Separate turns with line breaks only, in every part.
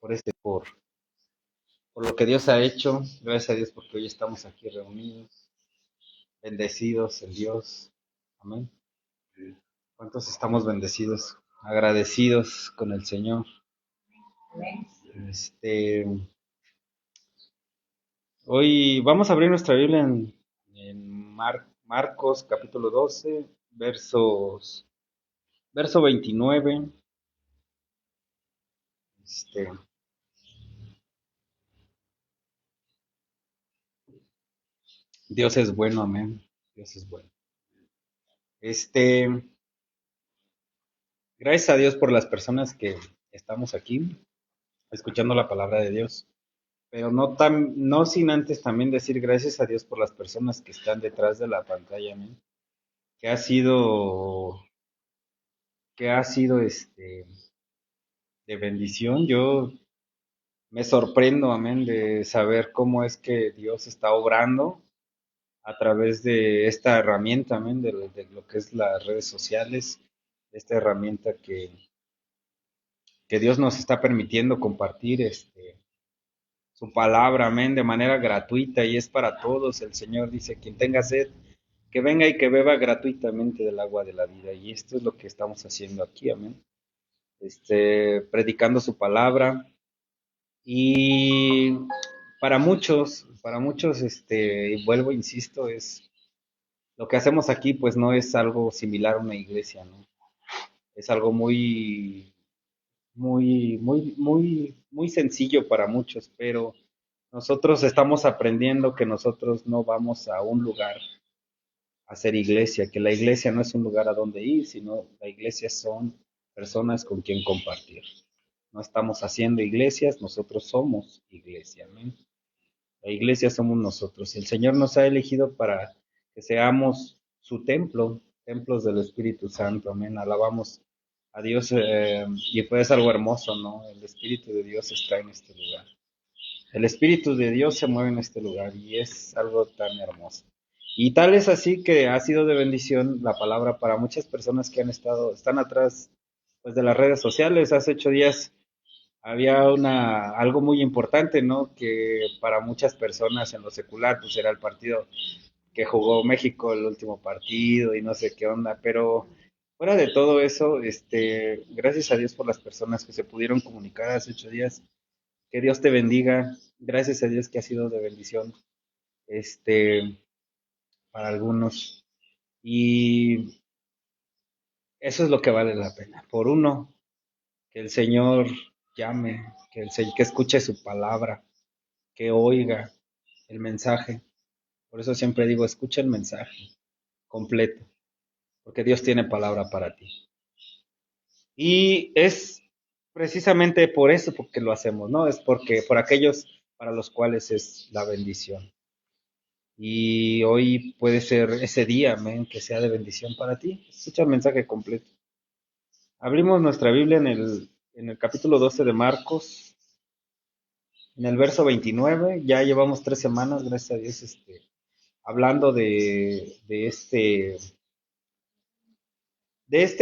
por lo que Dios ha hecho. Gracias a Dios porque hoy estamos aquí reunidos, bendecidos en Dios. Amén. ¿Cuántos estamos bendecidos, agradecidos con el Señor? Este, Hoy vamos a abrir nuestra Biblia en Marcos capítulo 12, verso 29. Este, Dios es bueno, amén. Dios es bueno. Este, Gracias a Dios por las personas que estamos aquí escuchando la palabra de Dios, pero no sin antes también decir gracias a Dios por las personas que están detrás de la pantalla, amén. Que ha sido, que ha sido de bendición. Yo me sorprendo, amén, de saber cómo es que Dios está obrando a través de esta herramienta, amén, de lo que es las redes sociales, esta herramienta que Dios nos está permitiendo compartir su palabra, amén, de manera gratuita y es para todos. El Señor dice, quien tenga sed, que venga y que beba gratuitamente del agua de la vida. Y esto es lo que estamos haciendo aquí, amén. Predicando su palabra. Y para muchos, y vuelvo, insisto, es lo que hacemos aquí, pues no es algo similar a una iglesia, ¿no? Es algo muy sencillo para muchos, pero nosotros estamos aprendiendo que nosotros no vamos a un lugar a hacer iglesia, que la iglesia no es un lugar a donde ir, sino la iglesia son personas con quien compartir. No estamos haciendo iglesias, nosotros somos iglesia, amén. La iglesia somos nosotros y el Señor nos ha elegido para que seamos su templo, templos del Espíritu Santo, amén. Alabamos a Dios y pues es algo hermoso, ¿no? El Espíritu de Dios está en este lugar. El Espíritu de Dios se mueve en este lugar y es algo tan hermoso. Y tal es así que ha sido de bendición la palabra para muchas personas que están atrás pues, de las redes sociales. Hace 8 días había algo muy importante, ¿no? Que para muchas personas en lo secular, pues era el partido que jugó México, el último partido y no sé qué onda, pero fuera de todo eso, gracias a Dios por las personas que se pudieron comunicar hace 8 días. Que Dios te bendiga. Gracias a Dios que ha sido de bendición, este, para algunos. Y eso es lo que vale la pena. Por uno, que el Señor llame, que escuche su palabra, que oiga el mensaje. Por eso siempre digo, escucha el mensaje completo, porque Dios tiene palabra para ti. Y es precisamente por eso porque lo hacemos, ¿no? Es porque por aquellos para los cuales es la bendición. Y hoy puede ser ese día, amén, que sea de bendición para ti. Escucha el mensaje completo. Abrimos nuestra Biblia en el capítulo 12 de Marcos, en el verso 29. Ya llevamos 3 semanas, gracias a Dios, hablando de este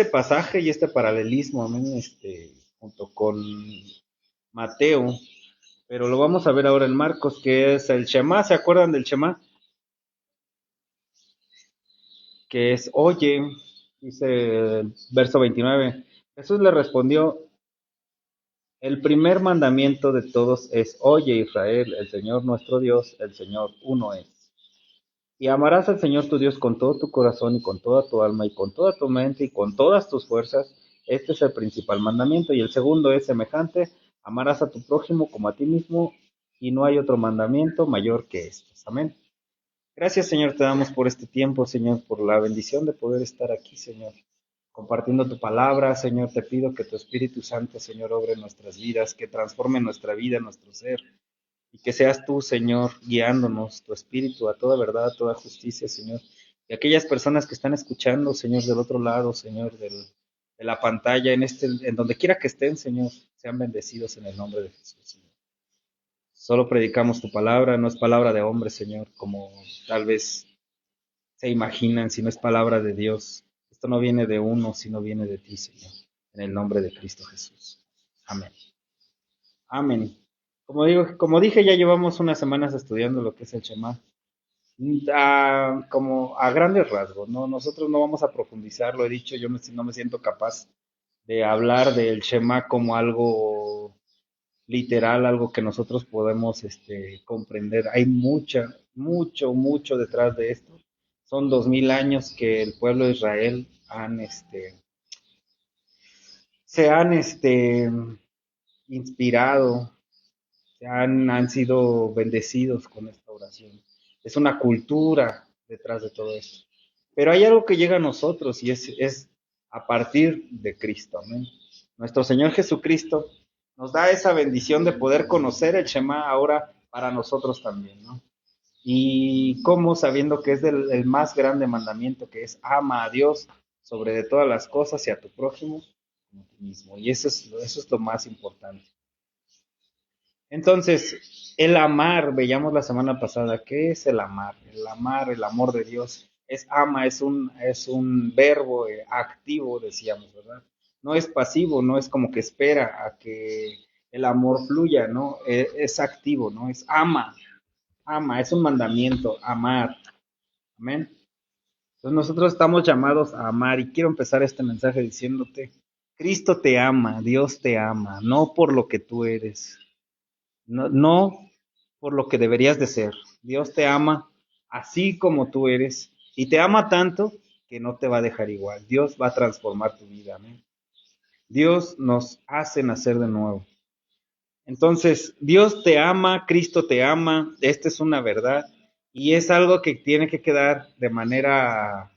pasaje y este paralelismo, amén, junto con Mateo, pero lo vamos a ver ahora en Marcos, que es el Shema. ¿Se acuerdan del Shema? Que es, oye, dice el verso 29. Jesús le respondió, el primer mandamiento de todos es, oye Israel, el Señor nuestro Dios, el Señor uno es. Y amarás al Señor tu Dios con todo tu corazón y con toda tu alma y con toda tu mente y con todas tus fuerzas. Este es el principal mandamiento. Y el segundo es semejante, amarás a tu prójimo como a ti mismo y no hay otro mandamiento mayor que estos. Amén. Gracias, Señor, te damos por este tiempo, Señor, por la bendición de poder estar aquí, Señor, compartiendo tu palabra. Señor, te pido que tu Espíritu Santo, Señor, obre en nuestras vidas, que transforme nuestra vida, nuestro ser, y que seas tú, Señor, guiándonos, tu Espíritu, a toda verdad, a toda justicia, Señor. Y aquellas personas que están escuchando, Señor, del otro lado, Señor, de la pantalla, en donde quiera que estén, Señor, sean bendecidos en el nombre de Jesús, Señor. Solo predicamos tu palabra, no es palabra de hombre, Señor, como tal vez se imaginan, si no es palabra de Dios. Esto no viene de uno, sino viene de ti, Señor, en el nombre de Cristo Jesús. Amén. Amén. Como dije, ya llevamos unas semanas estudiando lo que es el Shema. Como a grandes rasgos, ¿no? Nosotros no vamos a profundizar, lo he dicho, no me siento capaz de hablar del Shema como algo literal, algo que nosotros podemos comprender. Hay mucho detrás de esto. Son 2000 años que el pueblo de Israel se han inspirado, han sido bendecidos con esta oración. Es una cultura detrás de todo esto. Pero hay algo que llega a nosotros y es a partir de Cristo. Amén. Nuestro Señor Jesucristo nos da esa bendición de poder conocer el Shema ahora para nosotros también, ¿no? Y cómo sabiendo que es el más grande mandamiento, que es ama a Dios sobre de todas las cosas y a tu prójimo como a ti mismo. Y eso es lo más importante. Entonces, el amar, veíamos la semana pasada, ¿qué es el amar? El amar, el amor de Dios, es ama, es un verbo activo, decíamos, ¿verdad? No es pasivo, no es como que espera a que el amor fluya, ¿no? Es activo, ¿no? Es ama, ama, es un mandamiento, amar. Amén. Entonces nosotros estamos llamados a amar y quiero empezar este mensaje diciéndote, Cristo te ama, Dios te ama, no por lo que tú eres, no por lo que deberías de ser. Dios te ama así como tú eres y te ama tanto que no te va a dejar igual. Dios va a transformar tu vida. Amén. Dios nos hace nacer de nuevo. Entonces, Dios te ama, Cristo te ama, esta es una verdad y es algo que tiene que quedar de manera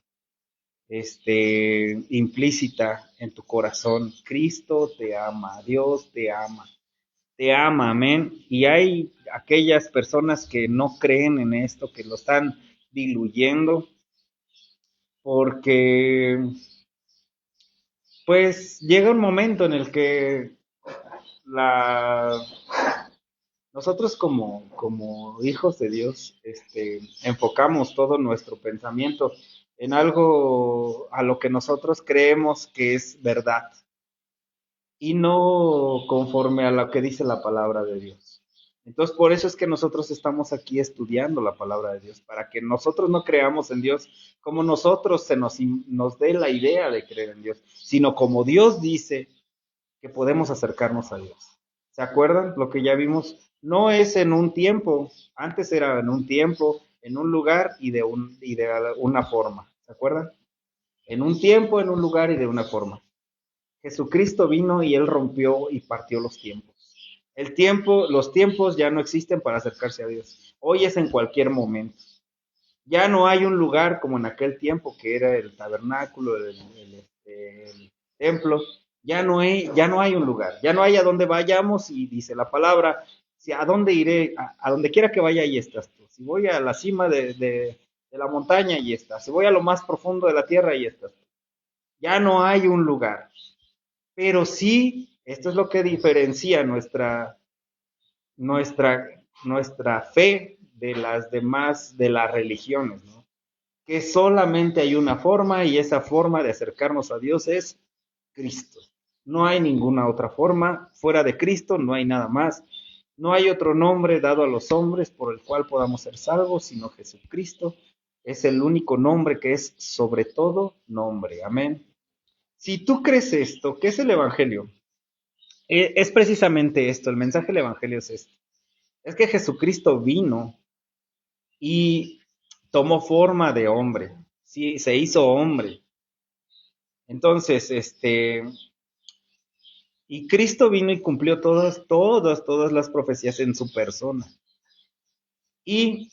implícita en tu corazón. Cristo te ama, Dios te ama, amén. Y hay aquellas personas que no creen en esto, que lo están diluyendo, porque pues llega un momento en el que la, nosotros como hijos de Dios, enfocamos todo nuestro pensamiento en algo a lo que nosotros creemos que es verdad y no conforme a lo que dice la palabra de Dios. Entonces, por eso es que nosotros estamos aquí estudiando la palabra de Dios, para que nosotros no creamos en Dios como nosotros nos dé la idea de creer en Dios, sino como Dios dice que podemos acercarnos a Dios. ¿Se acuerdan? Lo que ya vimos no es en un tiempo, antes era en un tiempo, en un lugar y de una forma. ¿Se acuerdan? En un tiempo, en un lugar y de una forma. Jesucristo vino y él rompió y partió los tiempos. Los tiempos ya no existen para acercarse a Dios. Hoy es en cualquier momento. Ya no hay un lugar como en aquel tiempo que era el tabernáculo, el templo. Ya no hay un lugar. Ya no hay a donde vayamos y dice la palabra, si a dónde iré, a donde quiera que vaya, ahí estás tú. Si voy a la cima de la montaña, ahí estás. Si voy a lo más profundo de la tierra, ahí estás tú. Ya no hay un lugar. Pero sí, esto es lo que diferencia nuestra, nuestra fe de las demás, de las religiones, ¿no? Que solamente hay una forma y esa forma de acercarnos a Dios es Cristo. No hay ninguna otra forma. Fuera de Cristo no hay nada más. No hay otro nombre dado a los hombres por el cual podamos ser salvos, sino Jesucristo. Es el único nombre que es sobre todo nombre. Amén. Si tú crees esto, ¿qué es el Evangelio? Es precisamente esto, el mensaje del Evangelio es esto. Es que Jesucristo vino y tomó forma de hombre, sí, se hizo hombre. Entonces, y Cristo vino y cumplió todas las profecías en su persona. Y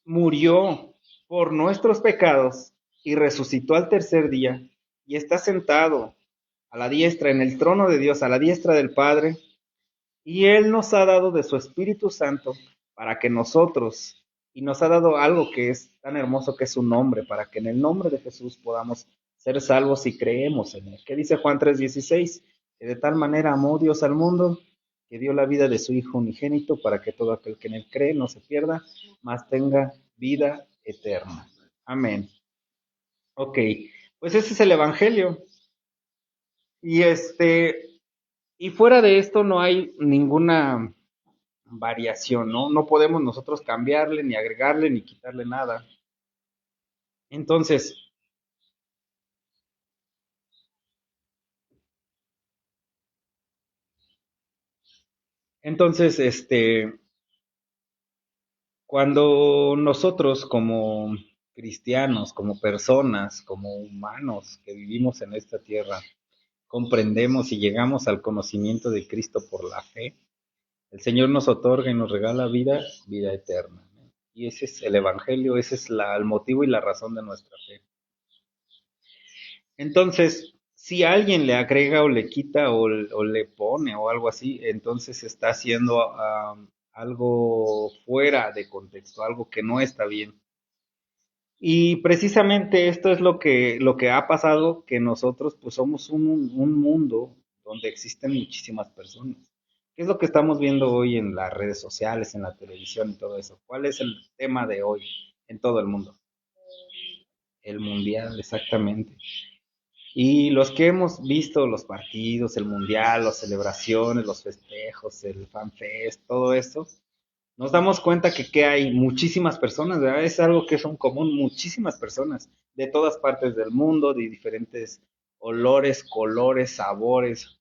murió por nuestros pecados y resucitó al tercer día y está sentado a la diestra, en el trono de Dios, a la diestra del Padre. Y Él nos ha dado de su Espíritu Santo para que nosotros, y nos ha dado algo que es tan hermoso que es su nombre, para que en el nombre de Jesús podamos ser salvos y creemos en Él. ¿Qué dice Juan 3:16? Que de tal manera amó Dios al mundo, que dio la vida de su Hijo unigénito, para que todo aquel que en Él cree no se pierda, mas tenga vida eterna. Amén. Ok, pues ese es el Evangelio. Y Y fuera de esto no hay ninguna variación, ¿no? No podemos nosotros cambiarle, ni agregarle, ni quitarle nada. Entonces, entonces, cuando nosotros como cristianos, como personas, como humanos que vivimos en esta tierra, comprendemos y llegamos al conocimiento de Cristo por la fe, el Señor nos otorga y nos regala vida, vida eterna, ¿no? Y ese es el Evangelio, ese es el motivo y la razón de nuestra fe. Entonces, si alguien le agrega o le quita o le pone o algo así, entonces está haciendo algo fuera de contexto, algo que no está bien. Y precisamente esto es lo que ha pasado, que nosotros pues somos un mundo donde existen muchísimas personas. ¿Qué es lo que estamos viendo hoy en las redes sociales, en la televisión y todo eso? ¿Cuál es el tema de hoy en todo el mundo? El mundial, exactamente. Y los que hemos visto los partidos, el mundial, las celebraciones, los festejos, el fanfest, todo eso, nos damos cuenta que hay muchísimas personas, ¿verdad? Es algo que es un común, muchísimas personas de todas partes del mundo, de diferentes olores, colores, sabores.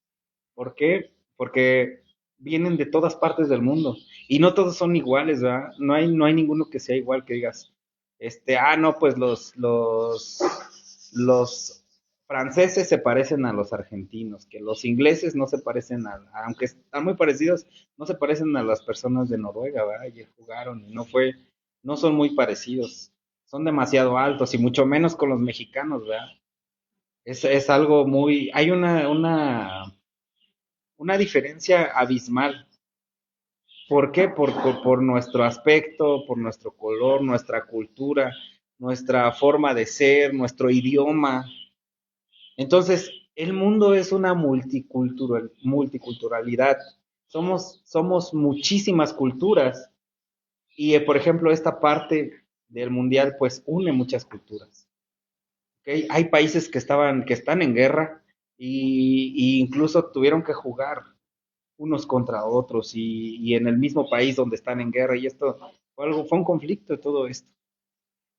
¿Por qué? Porque vienen de todas partes del mundo y no todos son iguales, ¿verdad? No hay ninguno que sea igual que digas, no, pues los franceses se parecen a los argentinos, que los ingleses no se parecen aunque están muy parecidos, no se parecen a las personas de Noruega, ¿verdad? Ayer jugaron y no son muy parecidos, son demasiado altos y mucho menos con los mexicanos, ¿verdad? Es algo hay una diferencia abismal. ¿Por qué? Por nuestro aspecto, por nuestro color, nuestra cultura, nuestra forma de ser, nuestro idioma. Entonces, el mundo es una multiculturalidad. Somos muchísimas culturas y, por ejemplo, esta parte del mundial pues une muchas culturas. ¿Okay? Hay países que están en guerra y incluso tuvieron que jugar unos contra otros y en el mismo país donde están en guerra y esto fue un conflicto de todo esto.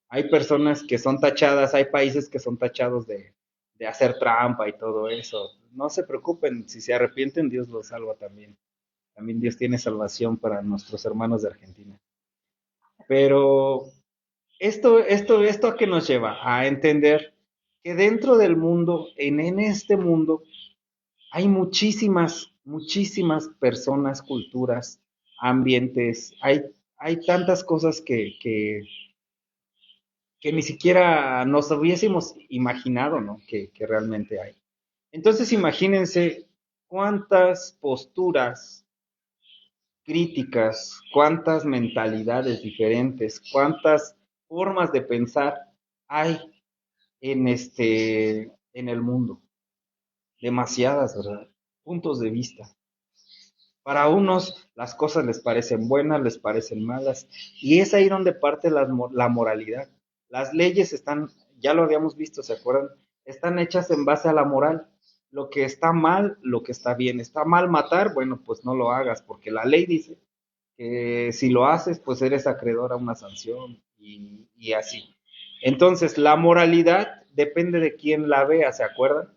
Hay personas que son tachadas, hay países que son tachados de hacer trampa y todo eso. No se preocupen, si se arrepienten, Dios los salva también. También Dios tiene salvación para nuestros hermanos de Argentina. Pero esto a qué nos lleva a entender que dentro del mundo, en este mundo, hay muchísimas personas, culturas, ambientes, hay tantas cosas que ni siquiera nos hubiésemos imaginado, ¿no? Que realmente hay. Entonces imagínense cuántas posturas críticas, cuántas mentalidades diferentes, cuántas formas de pensar hay en el mundo. Demasiadas, ¿verdad? Puntos de vista. Para unos las cosas les parecen buenas, les parecen malas, y es ahí donde parte la moralidad. Las leyes están, ya lo habíamos visto, ¿se acuerdan? Están hechas en base a la moral. Lo que está mal, lo que está bien. Está mal matar, bueno, pues no lo hagas, porque la ley dice que si lo haces, pues eres acreedor a una sanción y así. Entonces, la moralidad depende de quién la vea, ¿se acuerdan?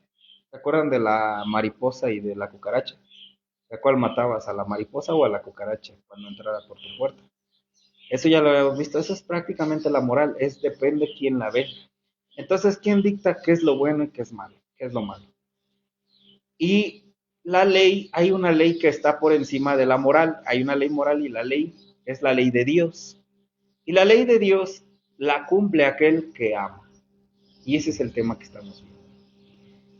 ¿Se acuerdan de la mariposa y de la cucaracha? ¿A cuál matabas? ¿A la mariposa o a la cucaracha cuando entrara por tu puerta? Eso ya lo habíamos visto, eso es prácticamente la moral, depende quién la ve. Entonces, ¿quién dicta qué es lo bueno y qué es malo? ¿Qué es lo malo? Y la ley, hay una ley que está por encima de la moral, hay una ley moral y la ley es la ley de Dios. Y la ley de Dios la cumple aquel que ama. Y ese es el tema que estamos viendo.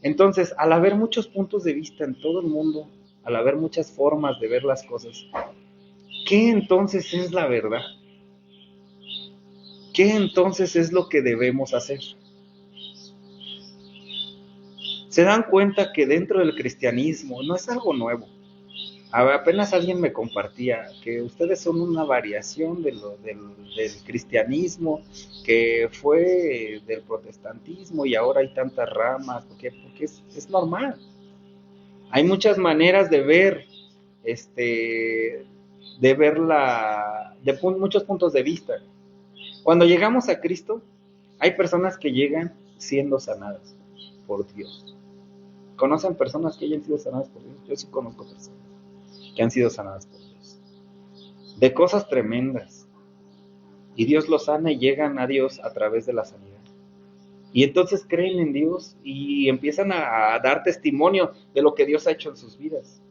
Entonces, al haber muchos puntos de vista en todo el mundo, al haber muchas formas de ver las cosas, ¿qué entonces es la verdad? ¿Qué entonces es lo que debemos hacer? Se dan cuenta que dentro del cristianismo no es algo nuevo. Apenas alguien me compartía que ustedes son una variación del cristianismo, que fue del protestantismo y ahora hay tantas ramas, porque es normal. Hay muchas maneras de ver, de verla, muchos puntos de vista. Cuando llegamos a Cristo, hay personas que llegan siendo sanadas por Dios. ¿Conocen personas que hayan sido sanadas por Dios? Yo sí conozco personas que han sido sanadas por Dios. De cosas tremendas. Y Dios los sana y llegan a Dios a través de la sanidad. Y entonces creen en Dios y empiezan a dar testimonio de lo que Dios ha hecho en sus vidas.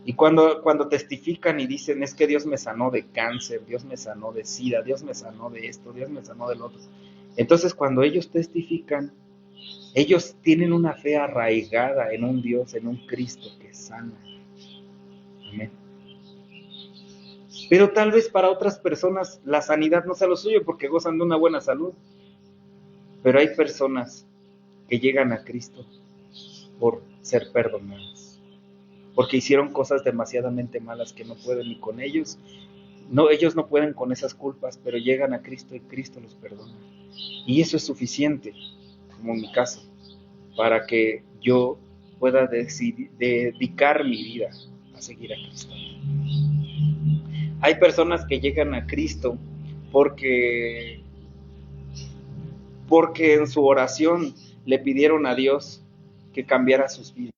Y cuando testifican y dicen, es que Dios me sanó de cáncer, Dios me sanó de sida, Dios me sanó de esto, Dios me sanó del otro. Entonces cuando ellos testifican, ellos tienen una fe arraigada en un Dios, en un Cristo que sana. Amén. Pero tal vez para otras personas la sanidad no sea lo suyo porque gozan de una buena salud. Pero hay personas que llegan a Cristo por ser perdonadas, porque hicieron cosas demasiadamente malas que no pueden ni con ellos. No, ellos no pueden con esas culpas, pero llegan a Cristo y Cristo los perdona. Y eso es suficiente, como en mi caso, para que yo pueda dedicar mi vida a seguir a Cristo. Hay personas que llegan a Cristo porque, porque en su oración le pidieron a Dios que cambiara sus vidas.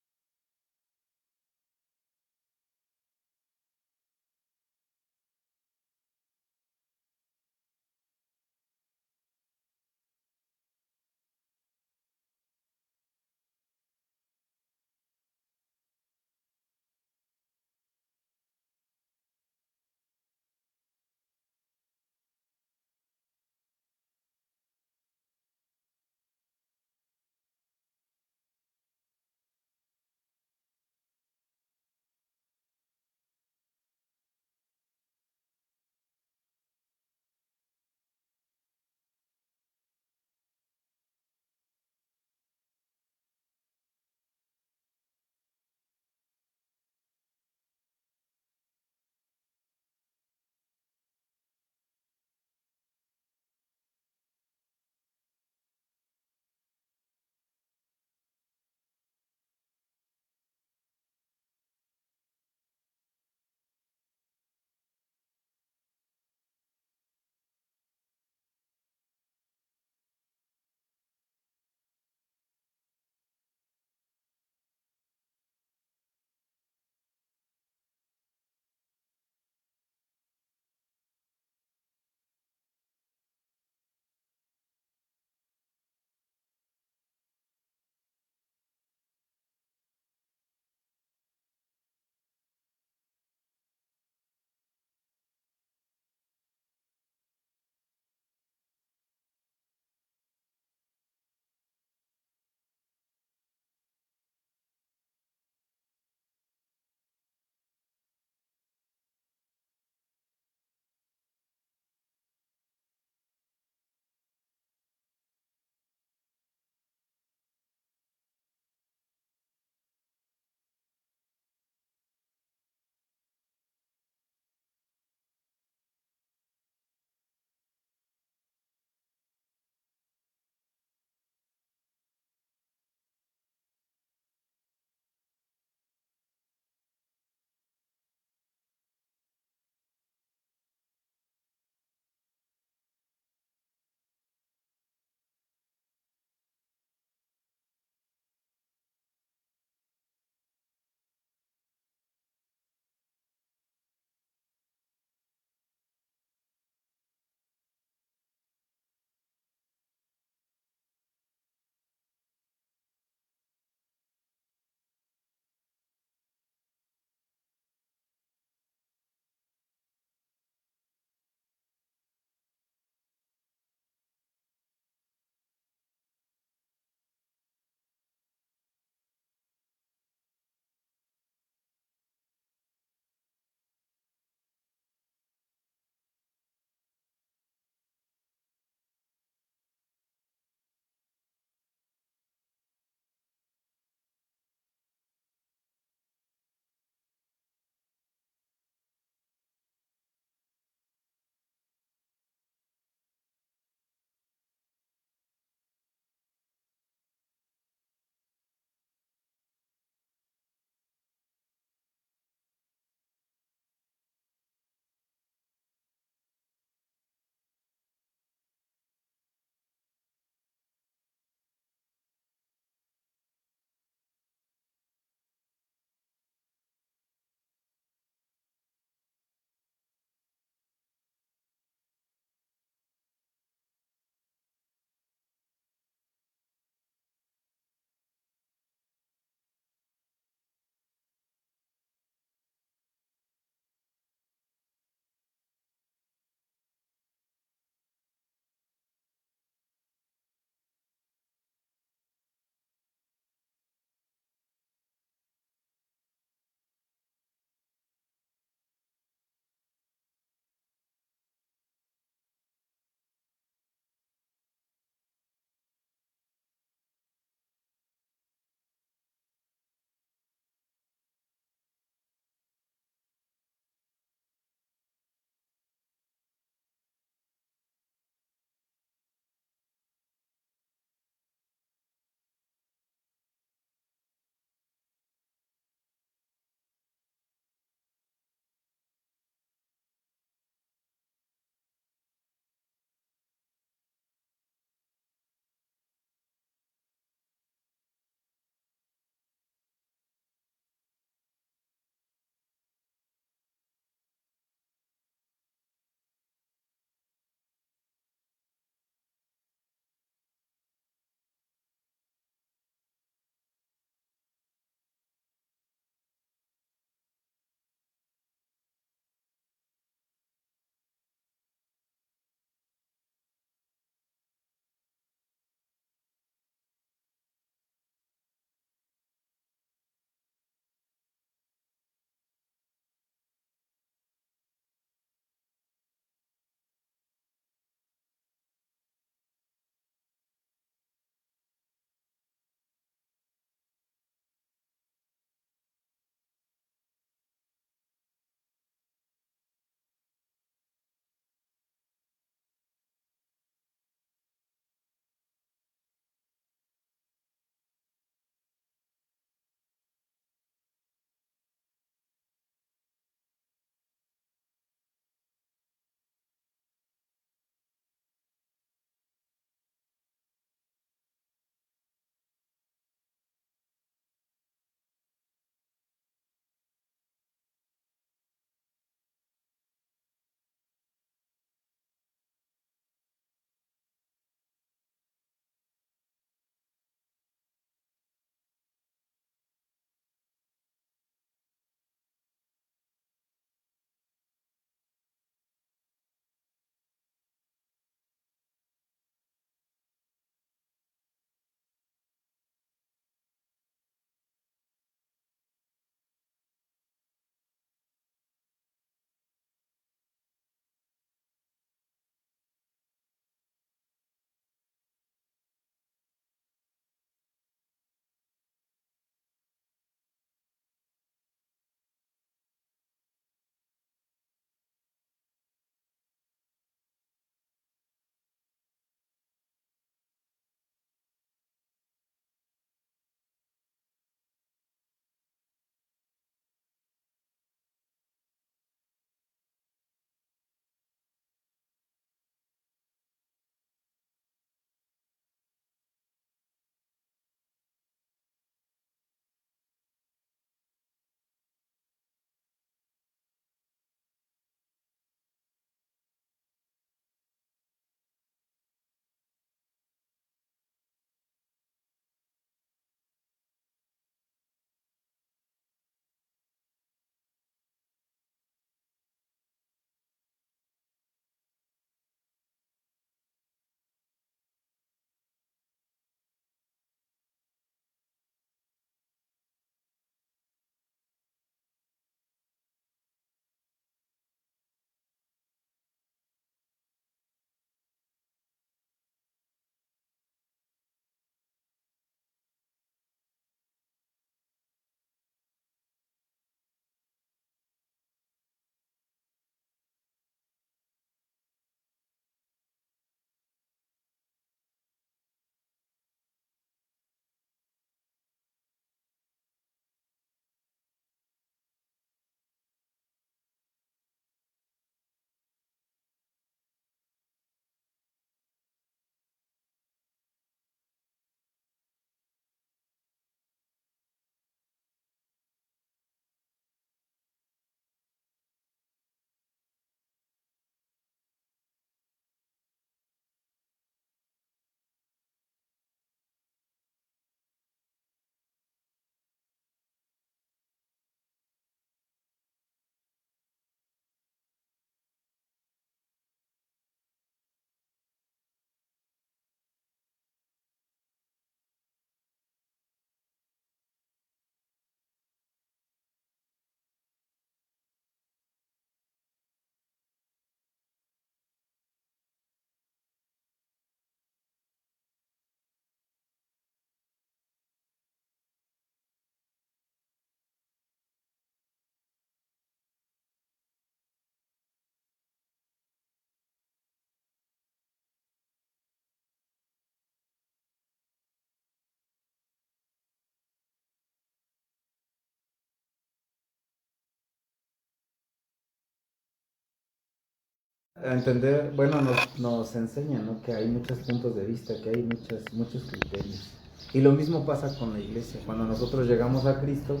A entender, bueno, nos enseña, ¿no? Que hay muchos puntos de vista, que hay muchos criterios. Y lo mismo pasa con la iglesia. Cuando nosotros llegamos a Cristo,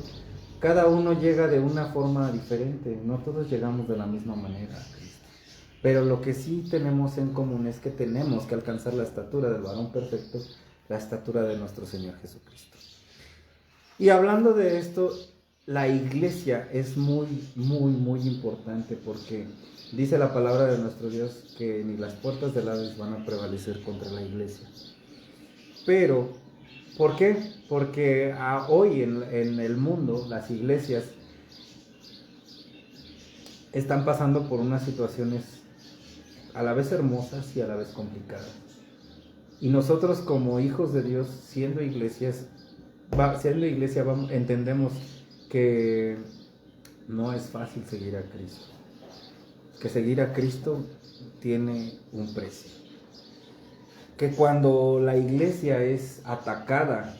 cada uno llega de una forma diferente. No todos llegamos de la misma manera a Cristo. Pero lo que sí tenemos en común es que tenemos que alcanzar la estatura del varón perfecto, la estatura de nuestro Señor Jesucristo. Y hablando de esto, la iglesia es muy importante porque dice la palabra de nuestro Dios que ni las puertas del Hades van a prevalecer contra la iglesia. Pero, ¿por qué? Porque hoy en el mundo las iglesias están pasando por unas situaciones a la vez hermosas y a la vez complicadas. Y nosotros como hijos de Dios, siendo iglesia, entendemos que no es fácil seguir a Cristo. Que seguir a Cristo tiene un precio. Que cuando la iglesia es atacada,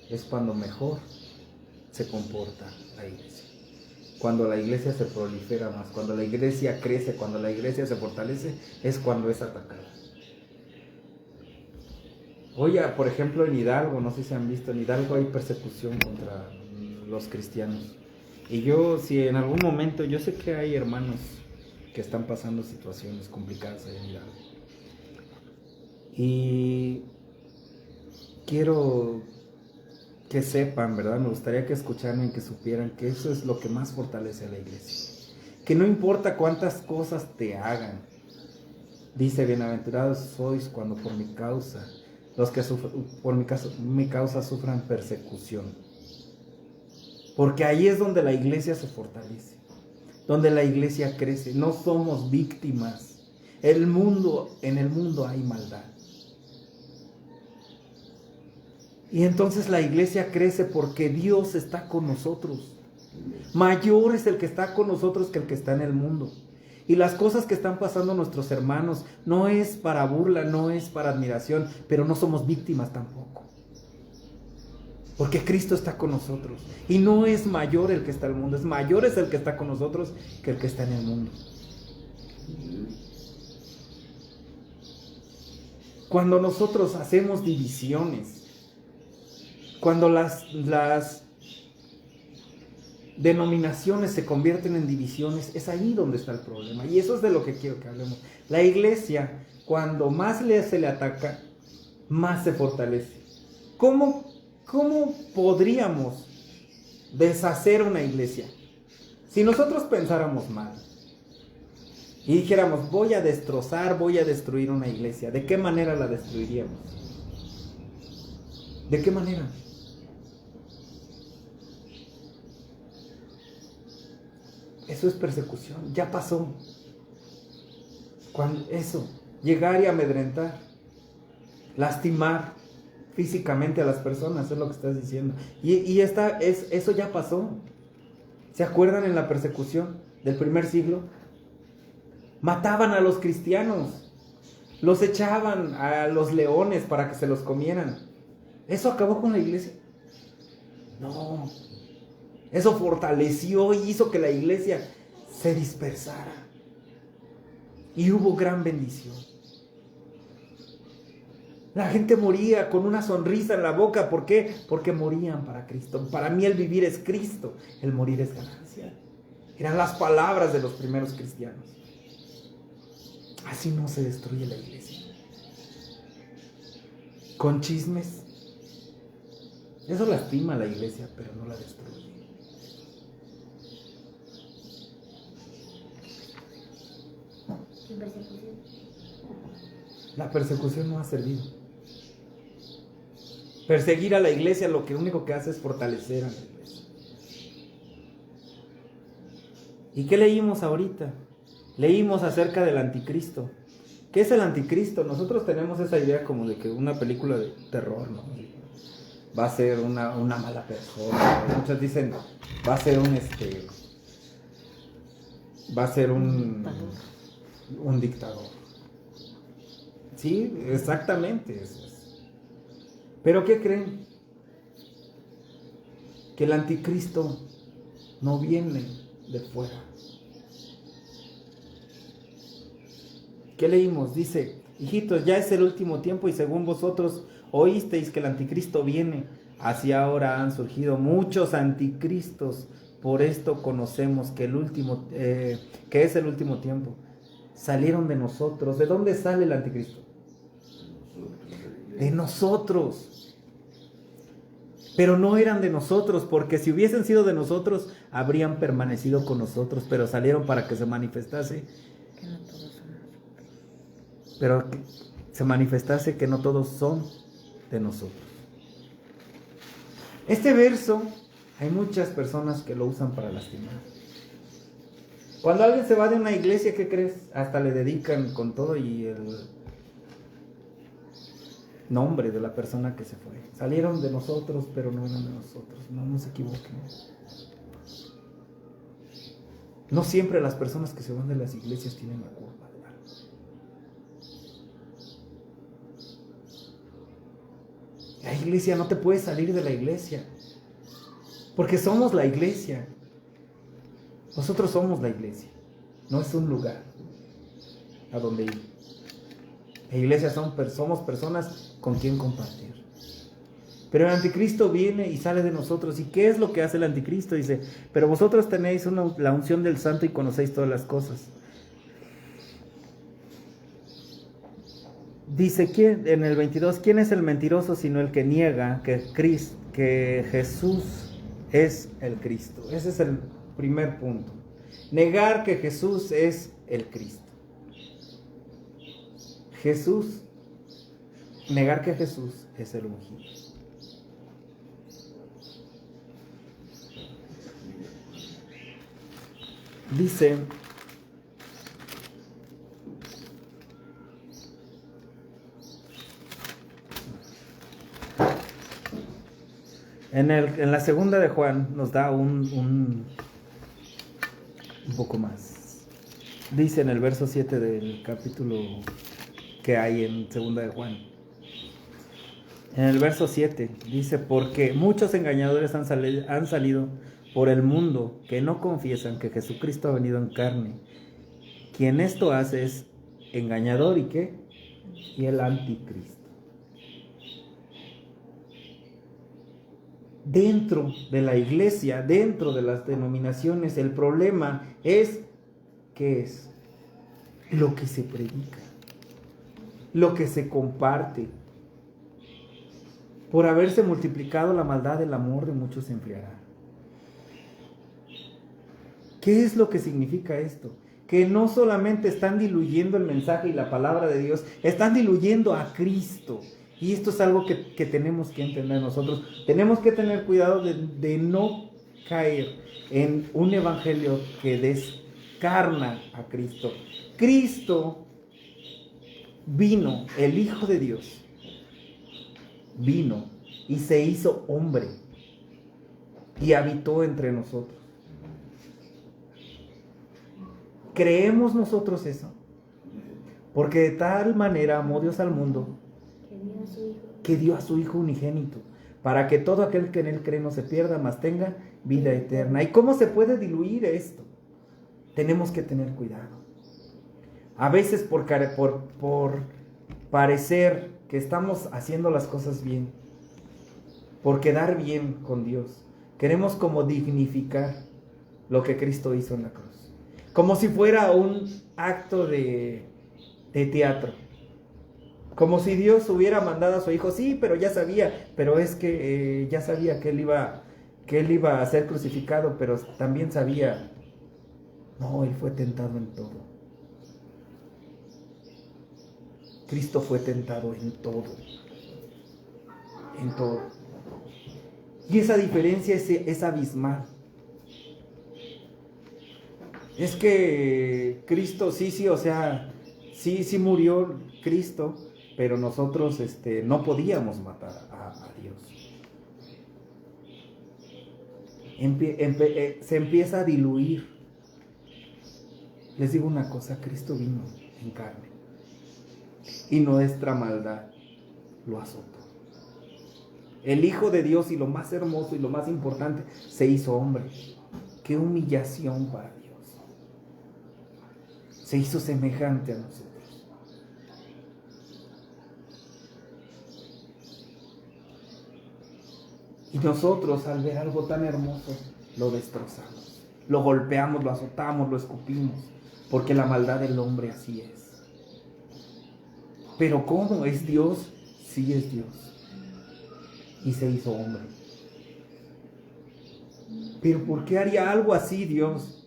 es cuando mejor se comporta la iglesia. Cuando la iglesia se prolifera más, cuando la iglesia crece, cuando la iglesia se fortalece, es cuando es atacada. Hoy, por ejemplo, en Hidalgo, no sé si han visto, en Hidalgo hay persecución contra los cristianos. Y yo, si en algún momento, yo sé que hay hermanos que están pasando situaciones complicadas allá en Hidalgo. Y quiero que sepan, ¿verdad? Me gustaría que escucharan y que supieran que eso es lo que más fortalece a la iglesia. Que no importa cuántas cosas te hagan, dice, bienaventurados sois cuando por mi causa, los que por mi causa sufran persecución. Porque ahí es donde la iglesia se fortalece, donde la iglesia crece. No somos víctimas. En el mundo hay maldad. Y entonces la iglesia crece porque Dios está con nosotros. Mayor es el que está con nosotros que el que está en el mundo. Y las cosas que están pasando nuestros hermanos no es para burla, no es para admiración, pero no somos víctimas tampoco. Porque Cristo está con nosotros. Y no es mayor el que está en el mundo, es mayor es el que está con nosotros que el que está en el mundo. Cuando nosotros hacemos divisiones, cuando las denominaciones se convierten en divisiones, es ahí donde está el problema. Y eso es de lo que quiero que hablemos. La iglesia, cuando más se le ataca, más se fortalece. ¿Cómo podríamos deshacer una iglesia? Si nosotros pensáramos mal y dijéramos, voy a destruir una iglesia, ¿de qué manera la destruiríamos? ¿De qué manera? Eso es persecución, ya pasó. Llegar y amedrentar, lastimar físicamente a las personas, es lo que estás diciendo. Eso ya pasó. ¿Se acuerdan en la persecución del primer siglo? Mataban a los cristianos, los echaban a los leones para que se los comieran. ¿Eso acabó con la iglesia? No. Eso fortaleció y hizo que la iglesia se dispersara. Y hubo gran bendición. La gente moría con una sonrisa en la boca. ¿Por qué? Porque morían para Cristo. Para mí el vivir es Cristo, el morir es ganancia. Eran las palabras de los primeros cristianos. Así no se destruye la iglesia. Con chismes. Eso lastima a la iglesia, pero no la destruye. La persecución no ha servido. Perseguir a la iglesia lo único que hace es fortalecer a la iglesia. ¿Y qué leímos ahorita? Leímos acerca del anticristo. ¿Qué es el anticristo? Nosotros tenemos esa idea como de que una película de terror, ¿no? Va a ser una mala persona. Muchos dicen, va a ser un dictador. Sí, exactamente eso es. Pero ¿qué creen? Que el anticristo no viene de fuera. ¿Qué leímos? Dice, hijitos, ya es el último tiempo y según vosotros oísteis que el anticristo viene. Así ahora han surgido muchos anticristos. Por esto conocemos que que es el último tiempo. Salieron de nosotros. ¿De dónde sale el anticristo? De nosotros. Pero no eran de nosotros, porque si hubiesen sido de nosotros, habrían permanecido con nosotros, pero salieron para que se manifestase. Pero que se manifestase que no todos son de nosotros. Este verso, hay muchas personas que lo usan para lastimar. Cuando alguien se va de una iglesia, ¿qué crees? Hasta le dedican con todo y el nombre de la persona que se fue. Salieron de nosotros, pero no eran de nosotros. No nos equivoquemos. No siempre las personas que se van de las iglesias tienen la culpa de algo. La iglesia, no te puedes salir de la iglesia, porque somos la iglesia. Nosotros somos la iglesia, no es un lugar a donde ir. La iglesia somos personas con quien compartir. Pero el anticristo viene y sale de nosotros. ¿Y qué es lo que hace el anticristo? Dice, pero vosotros tenéis la unción del santo y conocéis todas las cosas. Dice en el 22, ¿quién es el mentiroso sino el que niega que Jesús es el Cristo? Ese es el primer punto. Negar que Jesús es el Cristo. Negar que Jesús es el ungido. Dice, en la segunda de Juan nos da un poco más. Dice en el verso 7 del capítulo que hay en segunda de Juan. En el verso 7 dice, porque muchos engañadores han salido por el mundo que no confiesan que Jesucristo ha venido en carne. Quien esto hace es engañador y ¿qué? Y el anticristo. Dentro de la iglesia, dentro de las denominaciones, el problema es ¿qué es? Lo que se predica, lo que se comparte. Por haberse multiplicado la maldad, el amor de muchos se enfriará. ¿Qué es lo que significa esto? Que no solamente están diluyendo el mensaje y la palabra de Dios, están diluyendo a Cristo. Y esto es algo que tenemos que entender nosotros. Tenemos que tener cuidado de no caer en un evangelio que descarna a Cristo. Cristo vino, el Hijo de Dios, vino y se hizo hombre y habitó entre nosotros. ¿Creemos nosotros eso? Porque de tal manera amó Dios al mundo que dio a su Hijo unigénito, para que todo aquel que en Él cree no se pierda, mas tenga vida eterna. ¿Y cómo se puede diluir esto? Tenemos que tener cuidado. A veces por parecer que estamos haciendo las cosas bien, por quedar bien con Dios, queremos como dignificar lo que Cristo hizo en la cruz, como si fuera un acto de teatro. Como si Dios hubiera mandado a su Hijo, sí, pero ya sabía, pero es que ya sabía que él iba a ser crucificado, pero también sabía, no, Él fue tentado en todo. Cristo fue tentado en todo. En todo. Y esa diferencia es abismal. Es que Cristo, sí, o sea, sí murió Cristo, pero nosotros no podíamos matar a Dios. Se empieza a diluir. Les digo una cosa, Cristo vino en carne y nuestra maldad lo azotó. El Hijo de Dios, y lo más hermoso y lo más importante, se hizo hombre. Qué humillación para Dios. Se hizo semejante a nosotros. Y nosotros, al ver algo tan hermoso, lo destrozamos, lo golpeamos, lo azotamos, lo escupimos, porque la maldad del hombre así es. Pero ¿cómo? ¿Es Dios? Sí es Dios. Y se hizo hombre. ¿Pero por qué haría algo así Dios?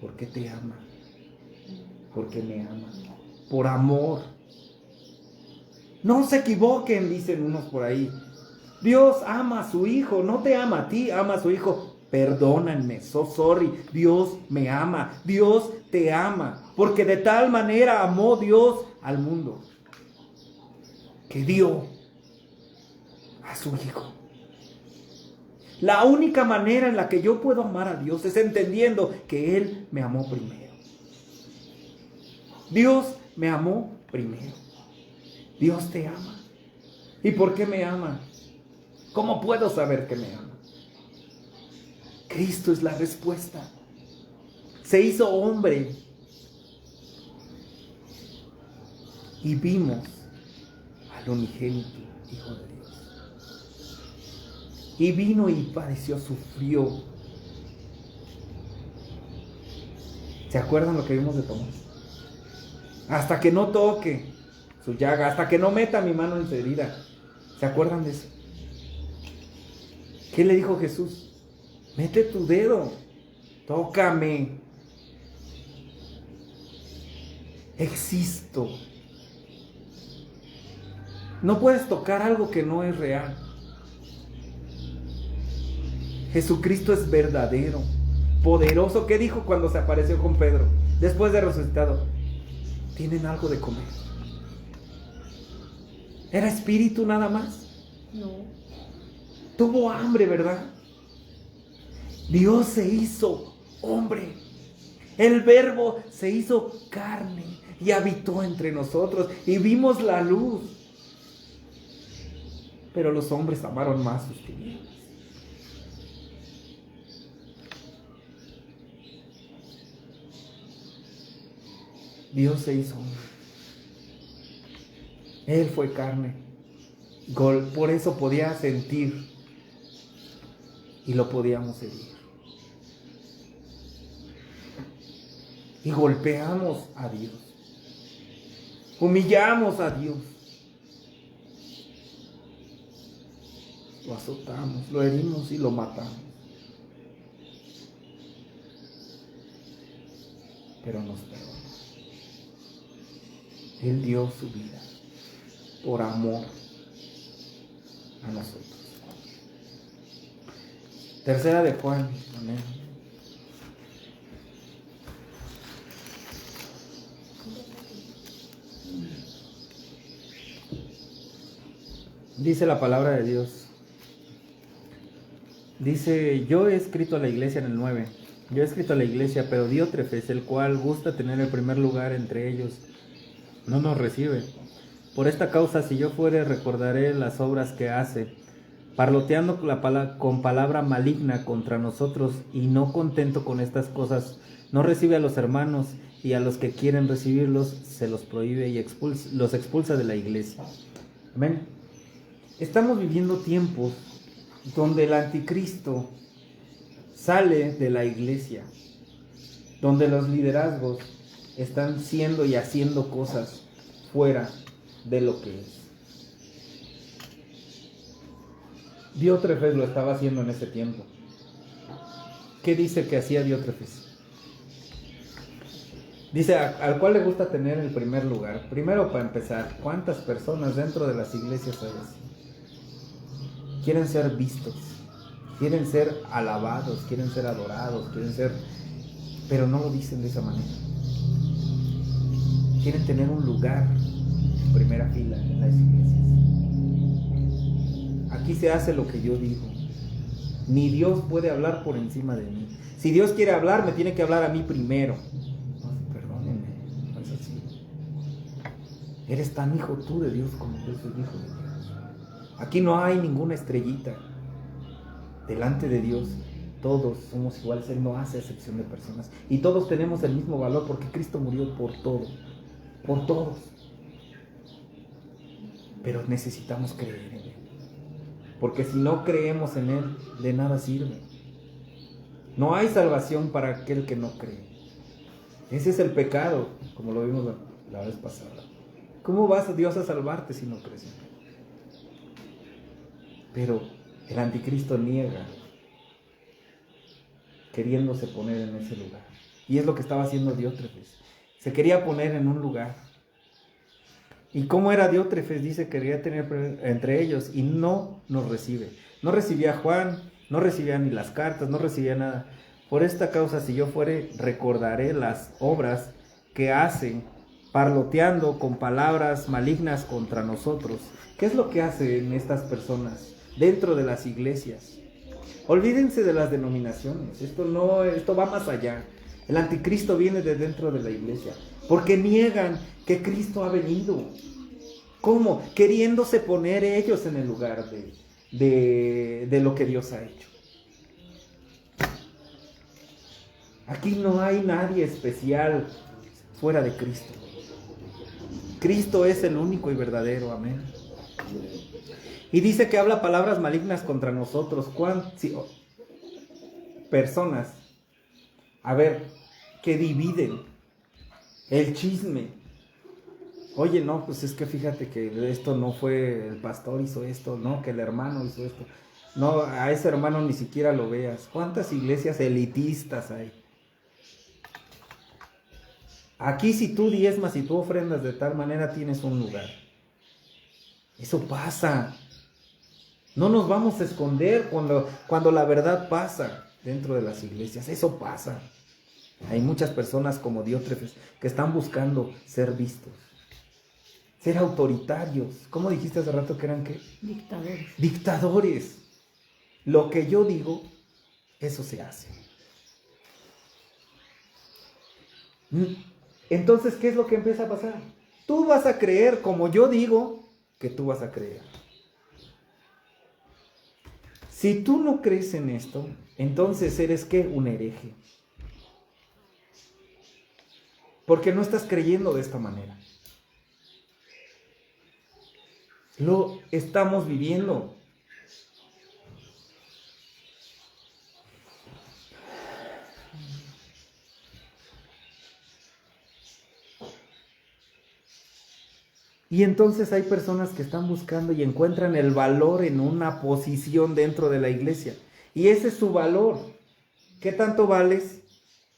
Porque te ama. Porque me ama. Por amor. No se equivoquen, dicen unos por ahí. Dios ama a su hijo, no te ama a ti, ama a su hijo. Perdónenme, so sorry. Dios me ama, Dios te ama. Porque de tal manera amó Dios al mundo, que dio a su hijo. La única manera en la que yo puedo amar a Dios es entendiendo que Él me amó primero. Dios me amó primero. Dios te ama. ¿Y por qué me ama? ¿Cómo puedo saber que me ama? Cristo es la respuesta. Se hizo hombre. Y vimos al unigénito Hijo de Dios. Y vino y padeció, sufrió. ¿Se acuerdan lo que vimos de Tomás? Hasta que no toque su llaga, hasta que no meta mi mano en su herida. ¿Se acuerdan de eso? ¿Qué le dijo Jesús? Mete tu dedo, tócame. Existo. No puedes tocar algo que no es real. Jesucristo es verdadero, poderoso. ¿Qué dijo cuando se apareció con Pedro después de resucitado? ¿Tienen algo de comer? ¿Era espíritu nada más?
No.
Tuvo hambre, ¿verdad? Dios se hizo hombre. El Verbo se hizo carne y habitó entre nosotros y vimos la luz. Pero los hombres amaron más sus tinieblas. Dios se hizo hombre. Él fue carne. Por eso podía sentir y lo podíamos herir. Y golpeamos a Dios. Humillamos a Dios. Lo azotamos, lo herimos y lo matamos. Pero nos perdonó. Él dio su vida por amor a nosotros. Tercera de Juan. Amén. Dice la palabra de Dios. Dice, yo he escrito a la iglesia en el 9. Yo he escrito a la iglesia, pero Diótrefes, el cual gusta tener el primer lugar entre ellos, no nos recibe. Por esta causa, si yo fuere, recordaré las obras que hace, parloteando con palabra maligna contra nosotros, y no contento con estas cosas, no recibe a los hermanos, y a los que quieren recibirlos, se los prohíbe y los expulsa de la iglesia. Amén. Estamos viviendo tiempos donde el anticristo sale de la iglesia, donde los liderazgos están siendo y haciendo cosas fuera de lo que es. Diótrefes lo estaba haciendo en ese tiempo. ¿Qué dice que hacía Diótrefes? Dice, al cual le gusta tener el primer lugar. Primero, para empezar, ¿cuántas personas dentro de las iglesias hay así? Quieren ser vistos, quieren ser alabados, quieren ser adorados, pero no lo dicen de esa manera. Quieren tener un lugar en primera fila en las iglesias. Aquí se hace lo que yo digo. Ni Dios puede hablar por encima de mí. Si Dios quiere hablar, me tiene que hablar a mí primero. No, perdónenme, no es así. Eres tan hijo tú de Dios como yo soy hijo de Dios. Aquí no hay ninguna estrellita. Delante de Dios todos somos iguales. Él no hace excepción de personas. Y todos tenemos el mismo valor porque Cristo murió por todo. Por todos. Pero necesitamos creer en Él. porque si no creemos en Él, de nada sirve. No hay salvación para aquel que no cree. Ese es el pecado, como lo vimos la vez pasada. ¿Cómo vas a Dios a salvarte si no crees en Él? Pero el anticristo niega, queriéndose poner en ese lugar. Y es lo que estaba haciendo Diótrefes. Se quería poner en un lugar. ¿Y cómo era Diótrefes? Dice que quería tener entre ellos y no nos recibe. No recibía a Juan, no recibía ni las cartas, no recibía nada. Por esta causa, si yo fuere, recordaré las obras que hacen, parloteando con palabras malignas contra nosotros. ¿Qué es lo que hacen estas personas dentro de las iglesias? Olvídense de las denominaciones. Esto va más allá. El anticristo viene de dentro de la iglesia, porque niegan que Cristo ha venido. ¿Cómo? Queriéndose poner ellos en el lugar de lo que Dios ha hecho. Aquí no hay nadie especial fuera de Cristo. Cristo es el único y verdadero, amén. Y dice que habla palabras malignas contra nosotros. Personas, a ver, que dividen el chisme. Oye, no, pues es que fíjate que esto no fue el pastor hizo esto, no, que el hermano hizo esto. No, a ese hermano ni siquiera lo veas. ¿Cuántas iglesias elitistas hay? Aquí si tú diezmas y tú ofrendas de tal manera tienes un lugar. Eso pasa. No nos vamos a esconder cuando la verdad pasa dentro de las iglesias. Eso pasa. Hay muchas personas como Diótrefes que están buscando ser vistos, ser autoritarios. ¿Cómo dijiste hace rato que eran qué?
Dictadores.
Dictadores. Lo que yo digo, eso se hace. Entonces, ¿qué es lo que empieza a pasar? Tú vas a creer como yo digo que tú vas a creer. Si tú no crees en esto, entonces eres ¿qué? Un hereje. Porque no estás creyendo de esta manera. Lo estamos viviendo. Y entonces hay personas que están buscando y encuentran el valor en una posición dentro de la iglesia. Y ese es su valor. ¿Qué tanto vales?